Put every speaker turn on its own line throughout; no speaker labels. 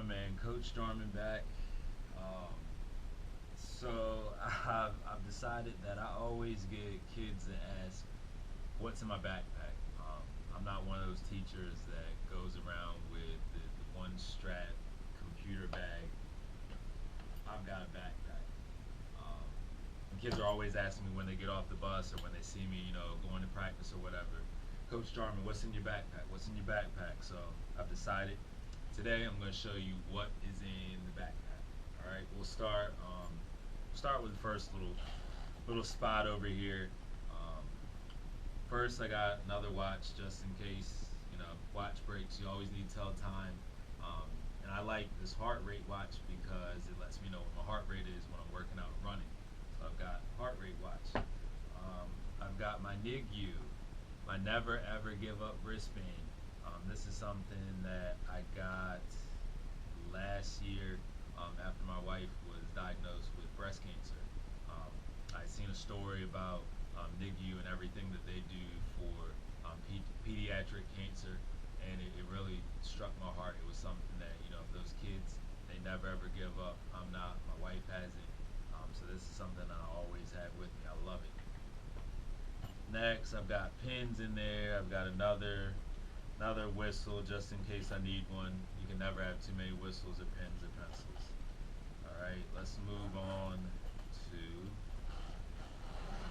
man? Coach Jarman back. Um, I've decided that I always get kids that ask, "What's in my backpack?" I'm not one of those teachers that goes around with the one strap computer bag. I've got a backpack. Um, and kids are always asking me when they get off the bus or when they see me, going to practice or whatever. Coach Jarman, what's in your backpack? What's in your backpack? So I've decided today I'm going to show you what is in the backpack. All right, we'll start with the first little spot over here. Um, First, I got another watch just in case. Watch breaks. You always need tell time. Um, and I like this heart rate watch because it lets me know what my heart rate is when I'm working out and running. So I've got heart rate watch. I've got my NIGU, my Never Ever Give Up wristband. This is something that I got last year after my wife was diagnosed with breast cancer. Um, I seen a story about NIGU and everything that they do for pediatric cancer, and it really struck my heart. It was something that if those kids they never ever give up. I'm not. My wife hasn't. So this is something I always have with me. I love it. Next, I've got pins in there. I've got another whistle just in case I need one. You can never have too many whistles or pens or pencils. All right, let's move on to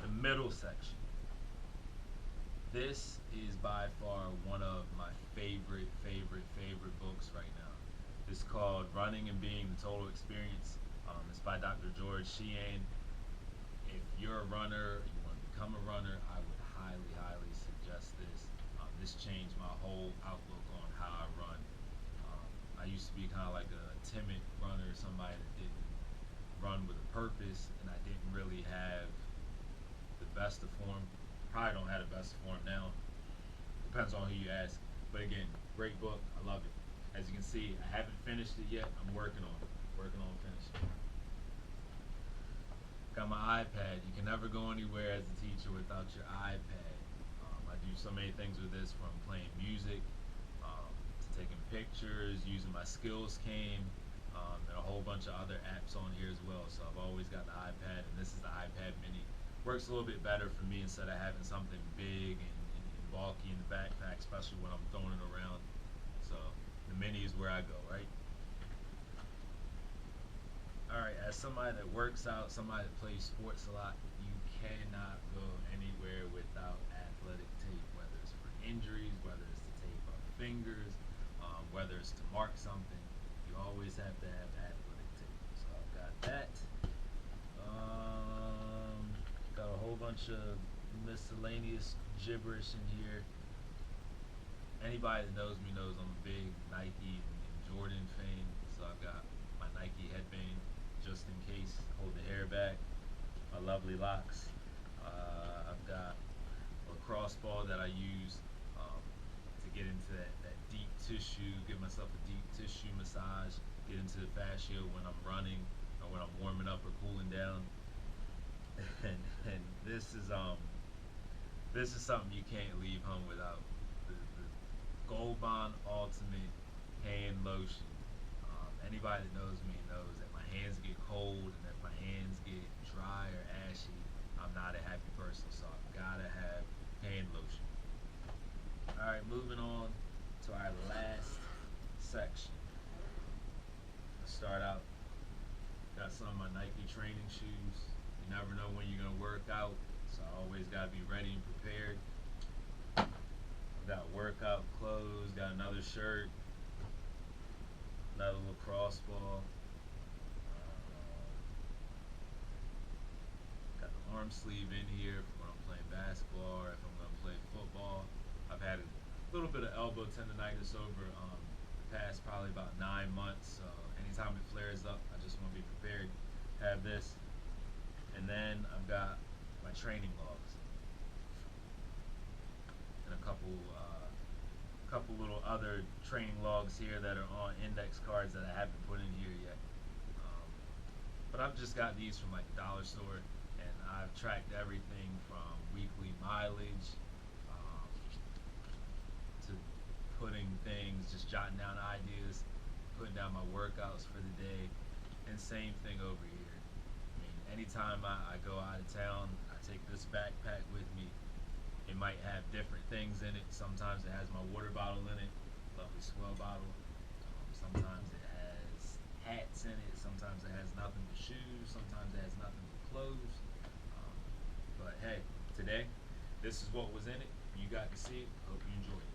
the middle section. This is by far one of my favorite books right now. It's called Running and Being the Total Experience. It's by Dr. George Sheehan. If you're a runner, you want to become a runner, I would highly suggest this. This changed my whole outlook on how I run. I used to be kind of like a timid runner, somebody that didn't run with a purpose, and I didn't really have the best of form. Probably don't have the best of form now. Depends on who you ask. But again, great book. I love it. As you can see, I haven't finished it yet. I'm working on it. Working on finishing it. Got my iPad. You can never go anywhere as a teacher without your iPad. I do so many things with this, from playing music to taking pictures, using my skills cane, and a whole bunch of other apps on here as well. So I've always got the iPad, and this is the iPad Mini. Works a little bit better for me instead of having something big and bulky in the backpack, especially when I'm throwing it around. So the Mini is where I go, right? All right, as somebody that works out, somebody that plays sports a lot, you cannot go anywhere without athletic tape, whether it's for injuries, whether it's to tape up fingers, whether it's to mark something. You always have to have athletic tape. So I've got that. Got a whole bunch of miscellaneous gibberish in here. Anybody that knows me knows I'm a big Nike and Jordan fan, so I've got my Nike headband just in case, hold the hair back, my lovely locks. I've got a crossball that I use to get into that deep tissue, give myself a deep tissue massage, get into the fascia when I'm running or when I'm warming up or cooling down. And this is something you can't leave home without. The Gold Bond Ultimate Hand Lotion. Anybody that knows me knows that my hands get cold, and if my hands get dry or ashy, I'm not a happy person. So I've gotta have hand lotion. All right, moving on to our last section. Let's start out. Got some of my Nike training shoes. You never know when you're gonna work out, so I always gotta be ready and prepared. I've got workout clothes. Got another shirt, another little crossball. Got the arm sleeve in here for when I'm playing basketball or if I'm gonna play football. I've had a little bit of elbow tendonitis over the past probably about 9 months. So anytime it flares up, I just want to be prepared. Have this, and then I've got my training logs and a couple little other training logs here that are on index cards that I haven't put in here yet. Um, but I've just got these from like the dollar store, and I've tracked everything from weekly mileage to putting things, just jotting down ideas. putting down my workouts for the day. And same thing over here. I mean, anytime I go out of town, I take this backpack with me. It might have different things in it. Sometimes it has my water bottle in it, lovely swell bottle. Sometimes it has hats in it. Sometimes it has nothing but shoes. Sometimes it has nothing but clothes. Um, but hey, today, this is what was in it. You got to see it. Hope you enjoyed it.